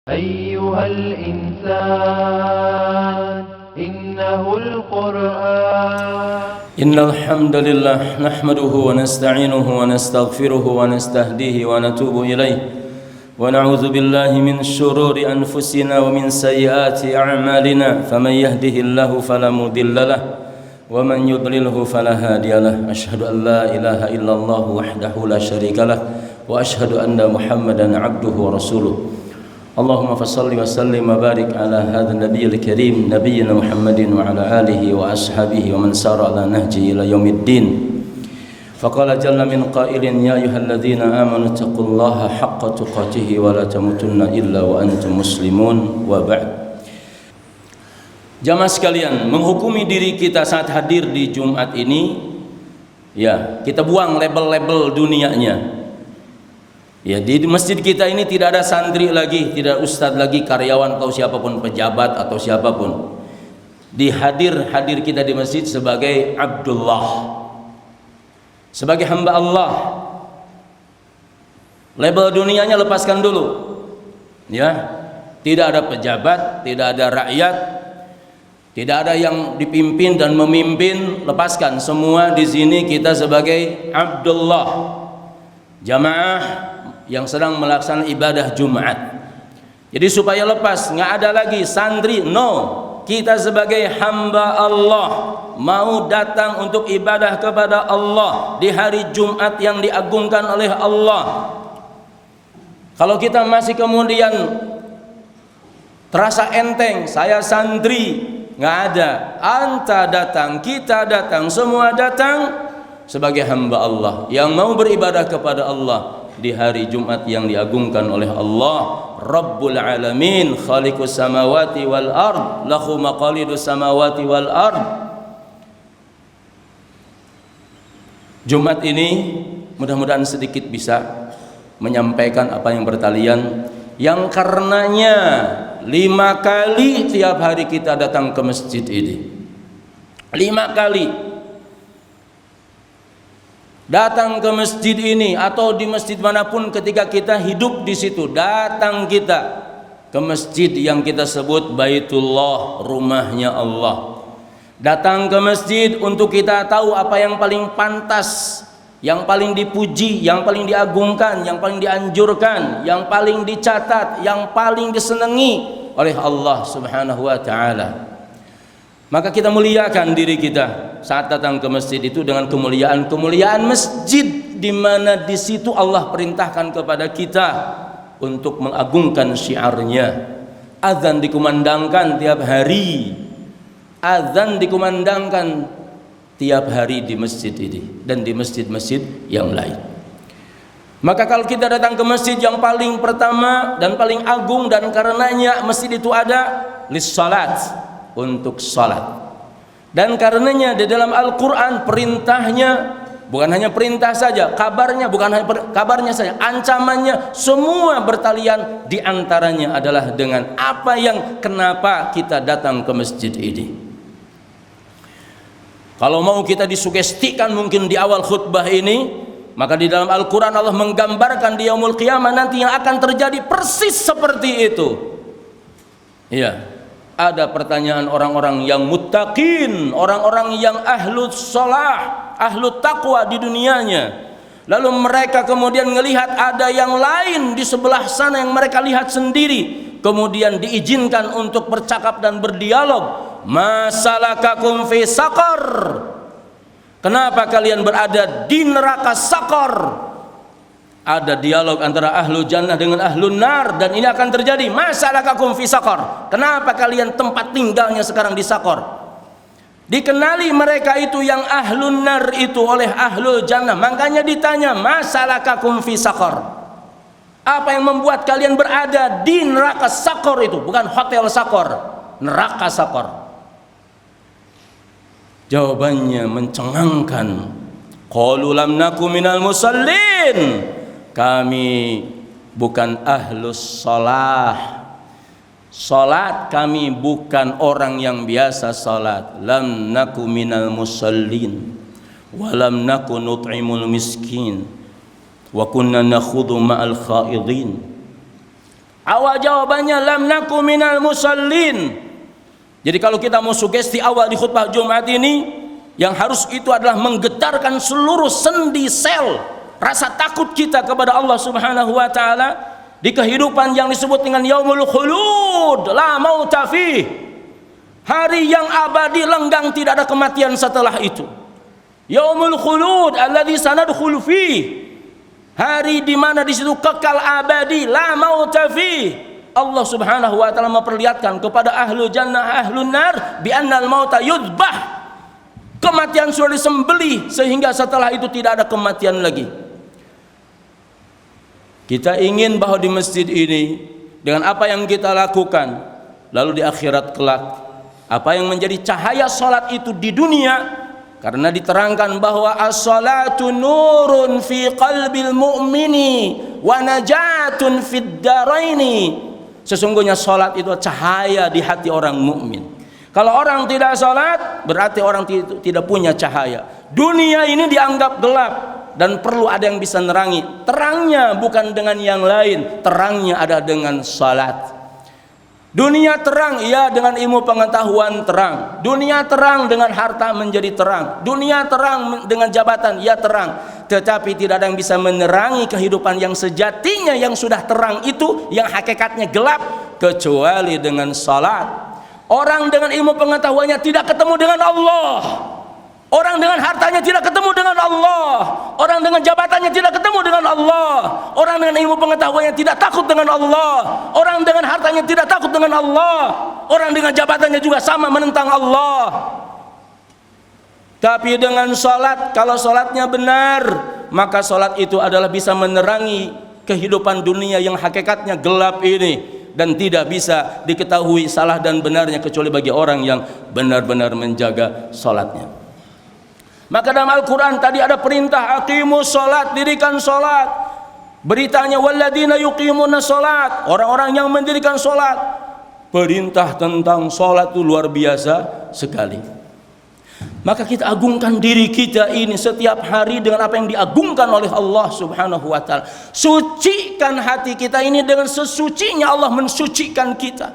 أيها الإنسان إنه القرآن. إن الحمد لله نحمده ونستعينه ونستغفره ونستهديه ونتوب إليه ونعوذ بالله من شرور أنفسنا ومن سيئات أعمالنا فمن يهده الله فلا مضل له ومن يضلله فلا هادي له أشهد أن لا إله إلا الله وحده لا شريك له وأشهد أن محمدا عبده ورسوله اللهم فصل وسلم وبارك على هذا النبي الكريم نبينا محمد وعلى آله وأصحابه ومن سار على نهجه إلى يوم الدين فقال جل من قائل يا أيها الذين آمنوا اتقوا الله حق تقاته ولا تموتن إلا وأنتم مسلمون وبعد. Jamaah sekalian, menghukumi diri kita saat hadir di Jumat ini, ya kita buang label-label dunianya. Ya, di masjid kita ini tidak ada santri lagi, tidak ustadz lagi, karyawan atau siapapun, pejabat atau siapapun. Hadir kita di masjid sebagai Abdullah, sebagai hamba Allah. Label dunianya lepaskan dulu. Ya, tidak ada pejabat, tidak ada rakyat, tidak ada yang dipimpin dan memimpin, lepaskan semua. Di sini kita sebagai Abdullah, jamaah yang sedang melaksanakan ibadah Jumat. Jadi supaya lepas, nggak ada lagi santri, no. Kita sebagai hamba Allah mau datang untuk ibadah kepada Allah di hari Jumat yang diagungkan oleh Allah. Kalau kita masih kemudian terasa enteng, saya santri, nggak ada. Anta datang, kita datang, semua datang sebagai hamba Allah yang mau beribadah kepada Allah di hari Jumat yang diagungkan oleh Allah Rabbul Alamin, Khaliqus samawati wal ard, lahu maqalidus samawati wal ard. Jumat ini mudah-mudahan sedikit bisa menyampaikan apa yang bertalian, yang karenanya 5 kali tiap hari kita datang ke masjid ini. 5 kali datang ke masjid ini atau di masjid manapun ketika kita hidup di situ, datang kita ke masjid yang kita sebut Baitullah, rumahnya Allah. Datang ke masjid untuk kita tahu apa yang paling pantas, yang paling dipuji, yang paling diagungkan, yang paling dianjurkan, yang paling dicatat, yang paling disenangi oleh Allah Subhanahu wa taala. Maka kita muliakan diri kita saat datang ke masjid itu dengan kemuliaan masjid, di mana di situ Allah perintahkan kepada kita untuk mengagungkan syiarnya. Azan dikumandangkan tiap hari. Azan dikumandangkan tiap hari di masjid ini dan di masjid-masjid yang lain. Maka kalau kita datang ke masjid yang paling pertama dan paling agung, dan karenanya masjid itu ada lissalat, untuk salat. Dan karenanya di dalam Al-Quran perintahnya bukan hanya perintah saja, kabarnya bukan hanya kabarnya saja, ancamannya semua bertalian. Di antaranya adalah dengan apa yang kenapa kita datang ke masjid ini. Kalau mau kita disugestikan mungkin di awal khutbah ini, maka di dalam Al-Quran Allah menggambarkan di yaumul qiyamah nanti yang akan terjadi persis seperti itu. Iya. Ada pertanyaan orang-orang yang muttaqin, orang-orang yang ahlus salah, ahlut taqwa di dunianya. Lalu mereka kemudian melihat ada yang lain di sebelah sana yang mereka lihat sendiri. Kemudian diizinkan untuk bercakap dan berdialog. Masalakakum fi saqar? Kenapa kalian berada di neraka Saqar? Ada dialog antara ahlu jannah dengan ahlu nar, dan ini akan terjadi. Masalakakum fi saqar? Kenapa kalian tempat tinggalnya sekarang di Saqar? Dikenali mereka itu yang ahlu nar itu oleh ahlu jannah. Makanya ditanya, masalakakum fi saqar? Apa yang membuat kalian berada di neraka Saqar itu? Bukan hotel Saqar, neraka Saqar. Jawabannya mencengangkan. Qalu lam naku minal musallin. Kami bukan ahlus salah. Salat kami bukan orang yang biasa salat. Lam naku minal musallin wa lam naku nut'imul miskin wa kunna nakhudhu ma'al khaidin. Awal jawabannya lam naku minal musallin. Jadi kalau kita mau sugesti awal di khutbah Jumat ini, yang harus itu adalah menggetarkan seluruh sendi sel rasa takut kita kepada Allah Subhanahu wa taala di kehidupan yang disebut dengan yaumul khulud la mauta fih. Hari yang abadi lenggang, tidak ada kematian setelah itu. Yaumul khulud alladzi sanadkhulu fih. Hari di mana di situ kekal abadi, la mauta fi. Allah Subhanahu wa taala memperlihatkan kepada ahlu jannah ahlun nar bi annal mauta yudbah. Kematian sudah disembelih sehingga setelah itu tidak ada kematian lagi. Kita ingin bahwa di masjid ini dengan apa yang kita lakukan, lalu di akhirat kelak apa yang menjadi cahaya salat itu di dunia, karena diterangkan bahwa as-salatu nurun fi qalbil mu'mini wa najatun fid daraini. Sesungguhnya salat itu cahaya di hati orang mukmin. Kalau orang tidak salat, berarti orang tidak punya cahaya. Dunia ini dianggap gelap dan perlu ada yang bisa nerangi. Terangnya bukan dengan yang lain, terangnya ada dengan salat. Dunia terang, iya, dengan ilmu pengetahuan terang. Dunia terang dengan harta menjadi terang. Dunia terang dengan jabatan, iya terang. Tetapi tidak ada yang bisa menerangi kehidupan yang sejatinya, yang sudah terang itu, yang hakikatnya gelap, kecuali dengan salat. Orang dengan ilmu pengetahuannya tidak ketemu dengan Allah. Orang dengan hartanya tidak ketemu dengan Allah. Orang dengan jabatannya tidak ketemu dengan Allah. Orang dengan ilmu pengetahuannya tidak takut dengan Allah. Orang dengan hartanya tidak takut dengan Allah. Orang dengan jabatannya juga sama menentang Allah. Tapi dengan salat, kalau salatnya benar, maka salat itu adalah bisa menerangi kehidupan dunia yang hakikatnya gelap ini, dan tidak bisa diketahui salah dan benarnya kecuali bagi orang yang benar-benar menjaga salatnya. Maka dalam Al-Quran tadi ada perintah aqimus sholat, dirikan sholat. Beritanya walladzina yuqimuna sholat, orang-orang yang mendirikan sholat. Perintah tentang sholat itu luar biasa sekali. Maka kita agungkan diri kita ini setiap hari dengan apa yang diagungkan oleh Allah Subhanahu wa ta'ala. Sucikan hati kita ini dengan sesucinya Allah mensucikan kita.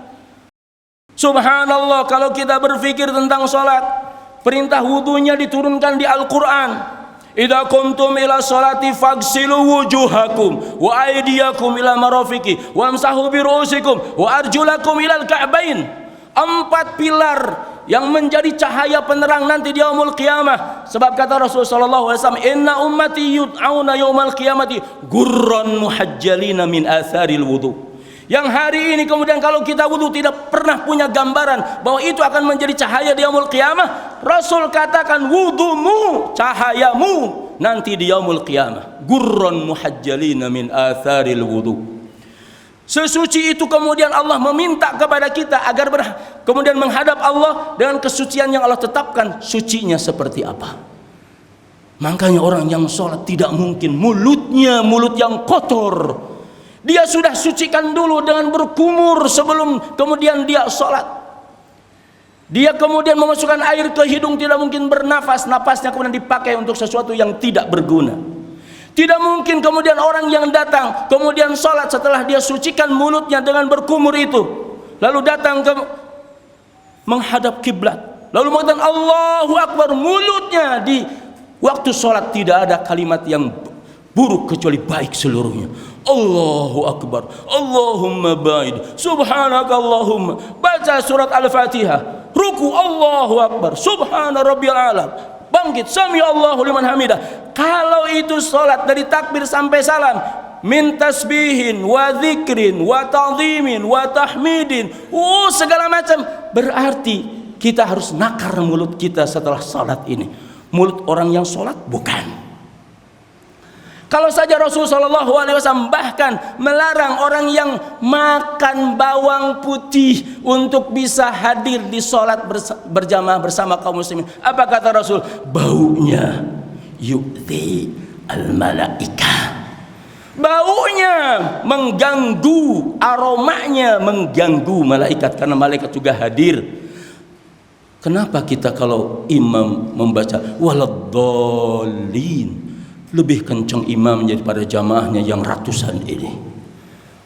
Subhanallah, kalau kita berpikir tentang sholat, perintah wudunya diturunkan di Al-Quran. Idza qumtum ila sholati faghsilu wujuhakum wa aydiyakum ila marafiqi wamsahu bi ru'usikum wa arjulakum ilal ka'bain. 4 pilar yang menjadi cahaya penerang nanti di yaumul qiyamah. Sebab kata Rasulullah sallallahu alaihi wasallam, "Inna ummati yud'auna yaumal qiyamati gurran muhajjalina min atharil wudu." Yang hari ini kemudian kalau kita wudu tidak pernah punya gambaran bahwa itu akan menjadi cahaya di yaumul qiyamah. Rasul katakan wudumu, cahayamu nanti di yaumul qiyamah. Gurran muhajjalina min atharil wudu. Sesuci itu kemudian Allah meminta kepada kita agar kemudian menghadap Allah dengan kesucian yang Allah tetapkan. Sucinya seperti apa? Makanya orang yang sholat tidak mungkin mulutnya mulut yang kotor. Dia sudah sucikan dulu dengan berkumur sebelum kemudian dia sholat. Dia kemudian memasukkan air ke hidung, tidak mungkin bernafas. Nafasnya kemudian dipakai untuk sesuatu yang tidak berguna. Tidak mungkin kemudian orang yang datang kemudian sholat setelah dia sucikan mulutnya dengan berkumur itu, lalu datang ke menghadap kiblat, lalu mengatakan Allahu Akbar, mulutnya di waktu sholat tidak ada kalimat yang buruk kecuali baik seluruhnya. Allahu Akbar, Allahumma baid, subhanaka Allahumma, baca surat Al-Fatihah, ruku Allahu Akbar, subhana rabbiyal a'la, bangkit sami Allahu liman hamidah. Kalau itu salat dari takbir sampai salam, min tasbihin wa dzikrin wa ta'zimin wa tahmidin, segala macam, berarti kita harus nakar mulut kita setelah salat ini. Mulut orang yang salat bukan. Kalau saja Rasulullah SAW bahkan melarang orang yang makan bawang putih untuk bisa hadir di sholat berjamaah bersama kaum muslimin. Apa kata Rasul? Baunya yu'ti al-malaika. Baunya mengganggu, aromanya mengganggu malaikat, karena malaikat juga hadir. Kenapa kita kalau imam membaca waladdallin lebih kencang imamnya daripada jamaahnya yang ratusan ini?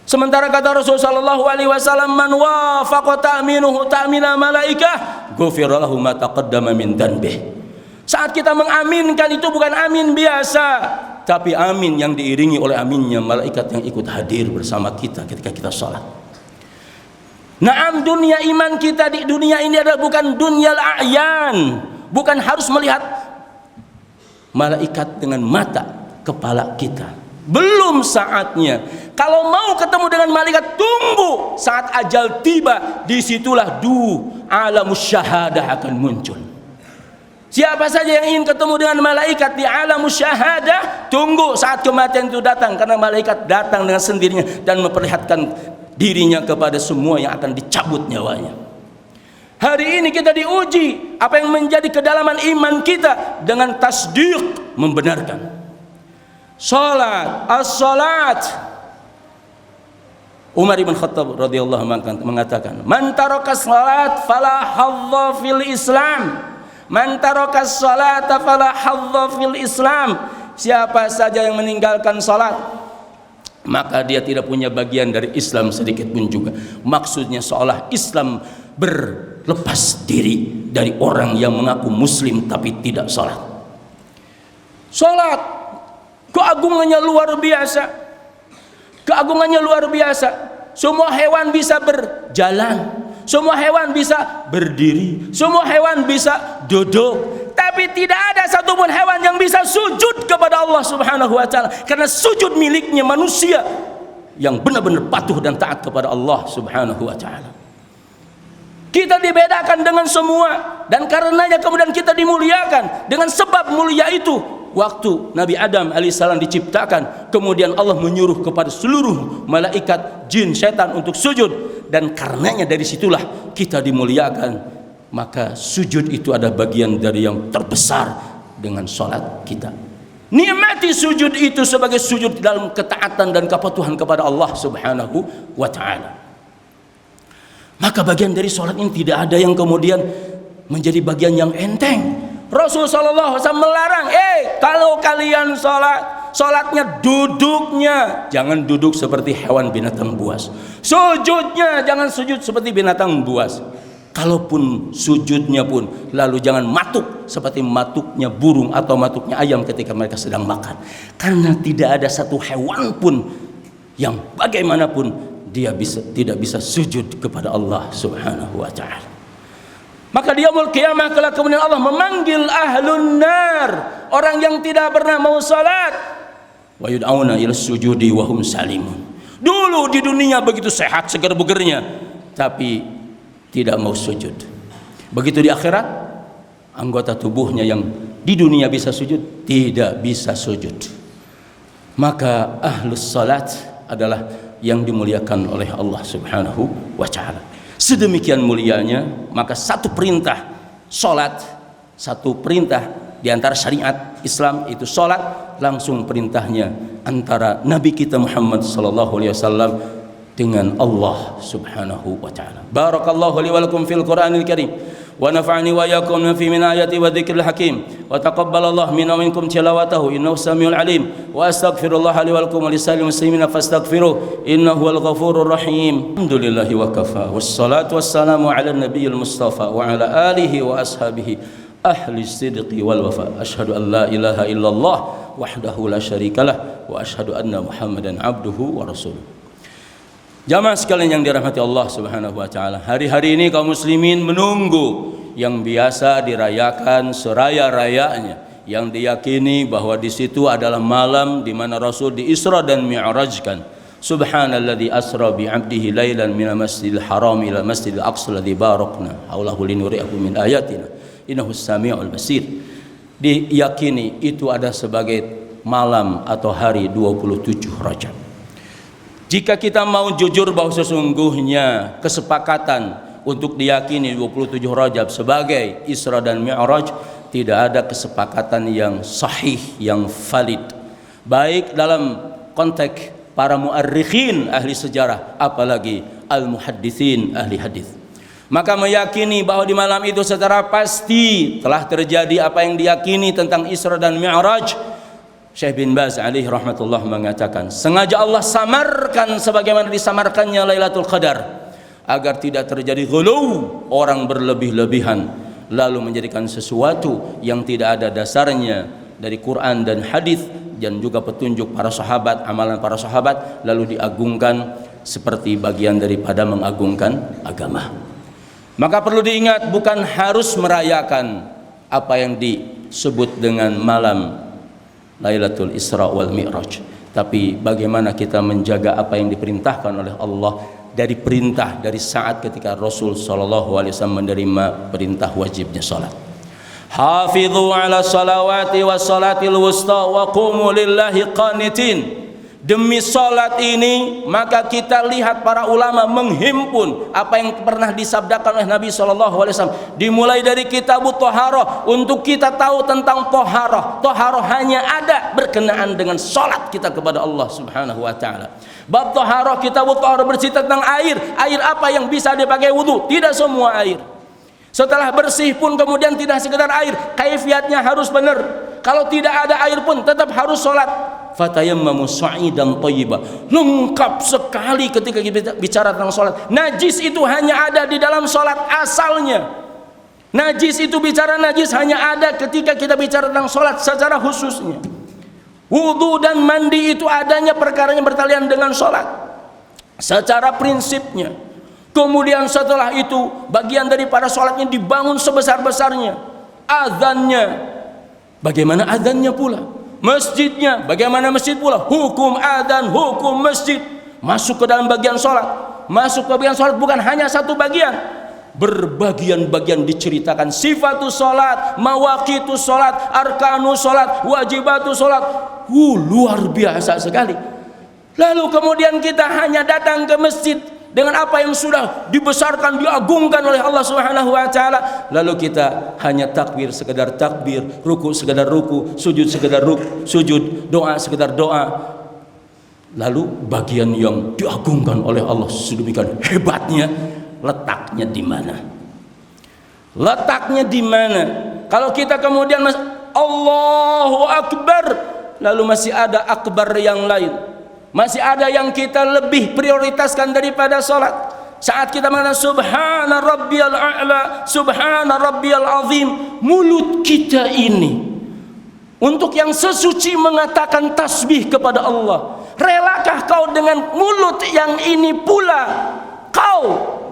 Sementara kata Rasul sallallahu alaihi wasallam, man wafaqa ta'minuhu ta'mina malaikah, ghufira lahu ma taqaddama min dhanbih. Saat kita mengaminkan itu bukan amin biasa, tapi amin yang diiringi oleh aminnya malaikat yang ikut hadir bersama kita ketika kita salat. Naam, dunia iman kita di dunia ini adalah bukan dunyal a'yan, bukan harus melihat malaikat dengan mata kepala kita. Belum saatnya. Kalau mau ketemu dengan malaikat, tunggu saat ajal tiba, disitulah alamus syahadah akan muncul. Siapa saja yang ingin ketemu dengan malaikat di alamus syahadah, tunggu saat kematian itu datang, karena malaikat datang dengan sendirinya dan memperlihatkan dirinya kepada semua yang akan dicabut nyawanya. Hari ini kita diuji apa yang menjadi kedalaman iman kita dengan tasdiq, membenarkan. Salat, as-salat. Umar ibn Khattab radhiyallahu anhu mengatakan, "Man taraka salat fala hadza fil Islam. Man taraka salata fala hadza fil Islam." Siapa saja yang meninggalkan salat, maka dia tidak punya bagian dari Islam sedikit pun juga. Maksudnya seolah Islam berlepas diri dari orang yang mengaku muslim tapi tidak salat. Salat keagungannya luar biasa. Keagungannya luar biasa. Semua hewan bisa berjalan, semua hewan bisa berdiri, semua hewan bisa duduk, tapi tidak ada satupun hewan yang bisa sujud kepada Allah Subhanahu wa taala, karena sujud miliknya manusia yang benar-benar patuh dan taat kepada Allah Subhanahu wa taala. Kita dibedakan dengan semua, dan karenanya kemudian kita dimuliakan. Dengan sebab mulia itu, waktu Nabi Adam alaihissalam diciptakan, kemudian Allah menyuruh kepada seluruh malaikat, jin, setan untuk sujud, dan karenanya dari situlah kita dimuliakan. Maka sujud itu ada bagian dari yang terbesar dengan sholat kita. Nikmati sujud itu sebagai sujud dalam ketaatan dan kepatuhan kepada Allah Subhanahu wa ta'ala. Maka bagian dari sholat ini tidak ada yang kemudian menjadi bagian yang enteng. Rasul sallallahu alaihi wasallam melarang, kalau kalian sholat, sholatnya duduknya jangan duduk seperti hewan binatang buas. Sujudnya jangan sujud seperti binatang buas. Kalaupun sujudnya pun, lalu jangan matuk seperti matuknya burung atau matuknya ayam ketika mereka sedang makan. Karena tidak ada satu hewan pun yang bagaimanapun dia tidak bisa sujud kepada Allah Subhanahu wa ta'ala. Maka di yaumul qiyamah kelak kemudian Allah memanggil ahlun nar, orang yang tidak pernah mau salat, wa yud'auna ila sujudi wa hum salimun. Dulu di dunia begitu sehat segar bugernya, tapi tidak mau sujud. Begitu di akhirat, anggota tubuhnya yang di dunia bisa sujud tidak bisa sujud. Maka ahlus salat adalah yang dimuliakan oleh Allah Subhanahu wa ta'ala. Sedemikian mulianya, maka satu perintah salat, satu perintah di antara syariat Islam itu salat, langsung perintahnya antara Nabi kita Muhammad sallallahu alaihi wasallam dengan Allah Subhanahu wa ta'ala. Barakallahu li wa lakum fil Qur'anil Karim wa nafa'ani wa iyyakum fi min ayati wa dzikril hakim wa taqabbalallahu minna wa minkum tilawatahu innahu samiul alim wa astaghfirullah li wa lakum wa lisa'il muslimina fastaghfiruh innahu huwal ghafurur rahim. Alhamdulillahi wa kafa wassalatu wassalamu ala nabiyil mustafa wa ala alihi wa ashabihi ahli sidqi wal wafa. Asyhadu an la ilaha illallah wahdahu la syarikalah wa asyhadu anna Muhammadan abduhu wa rasuluh. Jamaah sekalian yang dirahmati Allah Subhanahu wa ta'ala, hari-hari ini kaum muslimin menunggu yang biasa dirayakan seraya-rayanya, yang diyakini bahwa di situ adalah malam di mana Rasul di Isra dan Mi'rajkan. Subhanalladzi asra bi 'abdihi lailan minal masjidil haram ila masjidil aqsa alladzi barakna haulahu linuriyahu min ayatina innahus samiul basir. Diyakini itu ada sebagai malam atau hari 27 Rajab. Jika kita mau jujur bahwa sesungguhnya kesepakatan untuk diyakini 27 Rajab sebagai Isra dan Mi'raj, tidak ada kesepakatan yang sahih, yang valid, baik dalam konteks para muarrikhin ahli sejarah, apalagi al-muhadditsin ahli hadis. Maka meyakini bahwa di malam itu secara pasti telah terjadi apa yang diyakini tentang Isra dan Mi'raj, Syekh bin Baz alaihi rahmatullah mengatakan, sengaja Allah samarkan sebagaimana disamarkannya Lailatul Qadar agar tidak terjadi ghulu, orang berlebih-lebihan lalu menjadikan sesuatu yang tidak ada dasarnya dari Quran dan hadis dan juga petunjuk para sahabat, amalan para sahabat, lalu diagungkan seperti bagian daripada mengagungkan agama. Maka perlu diingat, bukan harus merayakan apa yang disebut dengan malam Lailatul Isra wal Mi'raj, tapi bagaimana kita menjaga apa yang diperintahkan oleh Allah dari perintah dari saat ketika Rasul sallallahu alaihi wasallam menerima perintah wajibnya salat. Hafidhu ala salawati was salatil wusta wa qumu lillahi qanitin. Demi salat ini maka kita lihat para ulama menghimpun apa yang pernah disabdakan oleh Nabi SAW, dimulai dari kitabut Thaharah untuk kita tahu tentang Thaharah. Thaharah hanya ada berkenaan dengan salat kita kepada Allah Subhanahu wa taala. Bab Thaharah, kitabut Thaharah bercerita tentang air. Air apa yang bisa dipakai wudu? Tidak semua air. Setelah bersih pun kemudian tidak sekedar air, kaifiatnya harus benar. Kalau tidak ada air pun tetap harus salat. Fatayammamu sa'idan thayyiba. Lengkap sekali ketika kita bicara tentang salat. Najis itu hanya ada di dalam salat asalnya. Najis itu, bicara najis hanya ada ketika kita bicara tentang salat secara khususnya. Wudu dan mandi itu adanya perkaranya bertalian dengan salat secara prinsipnya. Kemudian setelah itu bagian daripada salatnya dibangun sebesar-besarnya. Azannya, bagaimana azannya pula? Masjidnya, bagaimana masjid pula? Hukum adzan, hukum masjid masuk ke dalam bagian sholat. Masuk ke bagian sholat bukan hanya satu bagian, berbagian-bagian diceritakan sifatus sholat, mawaqitus sholat, arkanus sholat, wajibatus sholat. Luar biasa sekali. Lalu kemudian kita hanya datang ke masjid dengan apa yang sudah dibesarkan, diagungkan oleh Allah Subhanahu wa taala, lalu kita hanya takbir sekedar takbir, ruku sekedar ruku, sujud sekedar sujud, doa sekedar doa. Lalu bagian yang diagungkan oleh Allah sedemikian hebatnya, letaknya di mana? Letaknya di mana? Kalau kita kemudian Allahu Akbar, lalu masih ada akbar yang lain. Masih ada yang kita lebih prioritaskan daripada salat. Saat kita mengatakan subhana rabbiyal a'la, subhana rabbiyal azim, mulut kita ini untuk yang sesuci mengatakan tasbih kepada Allah. Relakah kau dengan mulut yang ini pula kau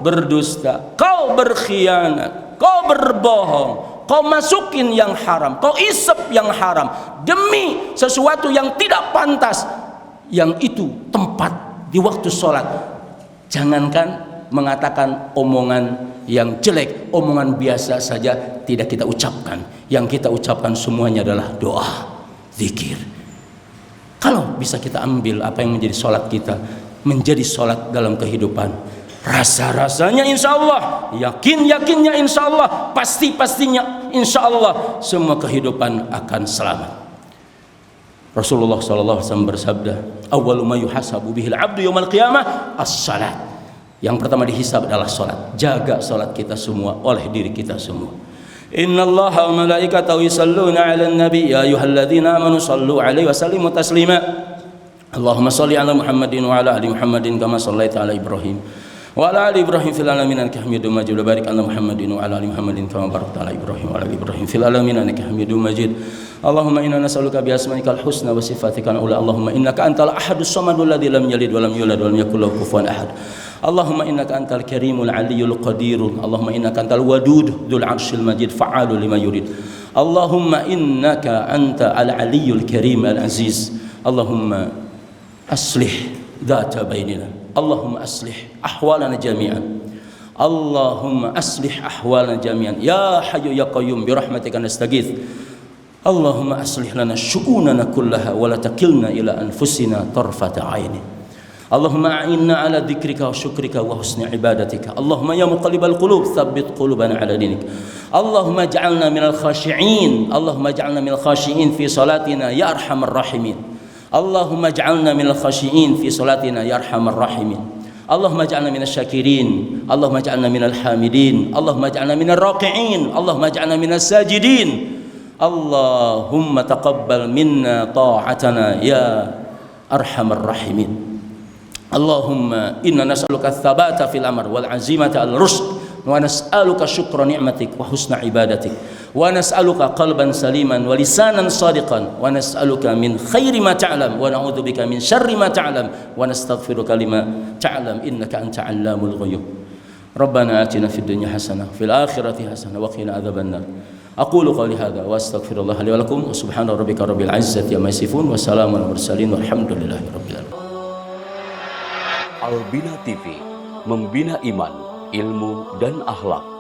berdusta, kau berkhianat, kau berbohong, kau masukin yang haram, kau isep yang haram demi sesuatu yang tidak pantas, yang itu tempat di waktu sholat. Jangankan mengatakan omongan yang jelek, omongan biasa saja tidak kita ucapkan. Yang kita ucapkan semuanya adalah doa, zikir. Kalau bisa kita ambil apa yang menjadi sholat kita, menjadi sholat dalam kehidupan, rasa-rasanya insya Allah, yakin-yakinnya insya Allah, pasti-pastinya insya Allah semua kehidupan akan selamat. Rasulullah SAW bersabda, awwalu ma yuhasabu bihil abdu yaumal qiyamah as-salat. Yang pertama dihisab adalah salat. Jaga salat kita semua oleh diri kita semua. Innallaha wa malaikatahu yusalluna 'alan nabi ya ayyuhalladzina amanu sallu 'alaihi wa sallimu taslima. Allahumma shalli 'ala Muhammadin wa 'ala ali Muhammadin kama shallaita 'ala Ibrahim wa 'ala ali Ibrahim fil alamin innaka Hamidum Majid. Barik 'ala Muhammadin wa 'ala ali Muhammadin kama barakta 'ala Ibrahim wa 'ala ali Ibrahim fil alamin innaka Hamidum Majid. Allahumma inna nas'aluka bi asma'ikal husna wa sifatikal ula. Allahumma innaka antal ahadus samadul ladzi lam yalid wa lam yulad wa lam yakul lahu kufuwan ahad. Allahumma innaka antal karimul aliyyul qadirun. Allahumma innaka antal wadud dzul arsyil majid fa'alu lima yurid. Allahumma innaka anta al aliyyul karim al aziz. Allahumma aslih dzata bainina. Allahumma aslih ahwalana jami'an. Allahumma aslih ahwalana jami'an. Ya hayyu ya qayyum bi rahmatika nastaghits. Allahumma aslih lana syu'unana kullaha wa la takilna ila anfusina tarfata 'aini. Allahumma a'inna ala dzikrika wa syukrika wa husni ibadatika. Allahumma ya muqallibal qulub tsabbit qulubana ala dinik. Allahumma ij'alna minal khashi'in. Allahumma ij'alna minal khashi'in fi salatina ya arhamar rahimin. Allahumma ij'alna minal khashi'in fi salatina ya arhamar rahimin. Allahumma ij'alna minasy syakirin. Allahumma ij'alna minal hamidin. Allahumma ij'alna minar raqi'in. Allahumma ij'alna minas sajidin. Allahumma taqabbal minna ta'atana ya arhamar rahimin. Allahumma inna nas'aluka tsabata fil amr wal azimata al rusd wa nas'aluka syukra ni'matik wa husna ibadatik wa nas'aluka qalban saliman wa lisanan sadiqan wa nas'aluka min khairi ma ta'lam wa na'udzubika min syarri ma ta'lam wa nastaghfiruka lima ta'lam innaka anta 'allamul ghuyub. Rabbana atina fid dunya hasanah fil akhirati hasanah wa qina adzabannar. Aqulu qawli hadza wa astaghfirullah li wa lakum wa subhana rabbika rabbil izzati amma yasifun wa salamun alal mursalin walhamdulillahi rabbil alamin. Albina TV, membina iman, ilmu dan akhlak.